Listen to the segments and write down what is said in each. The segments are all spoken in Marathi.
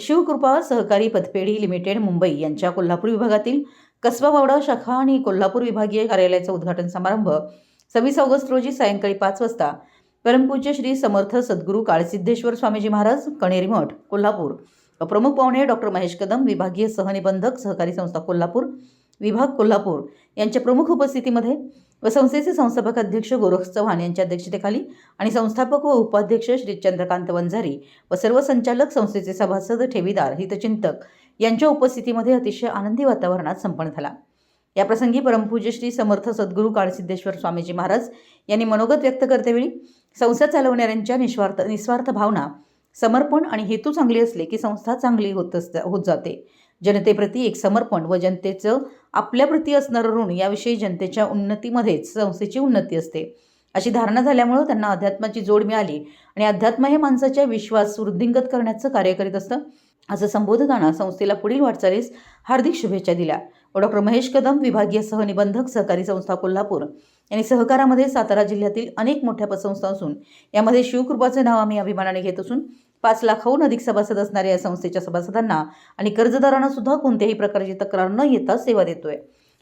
शिवकृपा सहकारी पतपेढी लिमिटेड मुंबई यांच्या कोल्हापूर विभागातील कसबा बावडा शाखा आणि कोल्हापूर विभागीय कार्यालयाचा उद्घाटन समारंभ 26 ऑगस्ट रोजी सायंकाळी 5 वाजता परमपूज्य श्री समर्थ सद्गुरू काळसिद्धेश्वर स्वामीजी महाराज कणेरी मठ कोल्हापूर प्रमुख पाहुणे डॉक्टर महेश कदम विभागीय सहनिबंधक सहकारी संस्था कोल्हापूर विभाग कोल्हापूर यांच्या प्रमुख उपस्थितीमध्ये व संस्थेचे संस्थापक अध्यक्ष गोरख चव्हाण यांच्या अध्यक्षतेखाली आणि संस्थापक व उपाध्यक्ष श्री चंद्रकांत वंजारी व सर्व संचालक संस्थेचे सभासद ठेवीदार हितचिंतक यांच्या उपस्थितीमध्ये अतिशय आनंदी वातावरणात संपन्न झाला। या प्रसंगी परमपूज्य श्री समर्थ सद्गुरू काळसिद्धेश्वर स्वामीजी महाराज यांनी मनोगत व्यक्त करतेवेळी संस्था चालवणाऱ्यांच्या निस्वार्थ भावना समर्पण आणि हेतू चांगले असले की संस्था चांगली होत जाते। जनतेप्रती एक समर्पण व जनतेचं आपल्याप्रती असणारं ऋण याविषयी जनतेच्या उन्नतीमध्येच संस्थेची उन्नती असते अशी धारणा झाल्यामुळे त्यांना अध्यात्माची जोड मिळाली आणि अध्यात्म हे माणसाच्या विश्वास वृद्धिंगत करण्याचं कार्य करीत असतं असं संबोधताना संस्थेला पुढील वाटचालीस हार्दिक शुभेच्छा दिल्या व डॉक्टर महेश कदम विभागीय सहनिबंधक सहकारी संस्था कोल्हापूर यांनी सहकारामध्ये सातारा जिल्ह्यातील अनेक मोठ्या पतसंस्था असून यामध्ये शिवकृपाचे नाव आम्ही अभिमानाने घेत असून 5 लाखाहून अधिक सभासद असणाऱ्या या संस्थेच्या सभासदांना आणि कर्जदारांना सुद्धा कोणत्याही प्रकारची तक्रार न येता सेवा देतोय।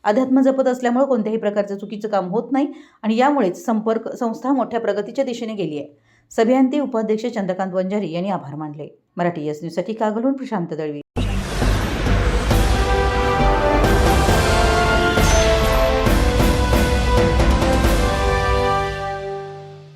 अध्यात्म जपत असल्यामुळे कोणत्याही प्रकारचं चुकीचं काम होत नाही आणि यामुळेच संस्था मोठ्या प्रगतीच्या दिशेने गेली आहे। सभेअंती उपाध्यक्ष चंद्रकांत वंजारी यांनी आभार मानले। मराठी एस न्यूजसाठी कागलहून प्रशांत दळवी।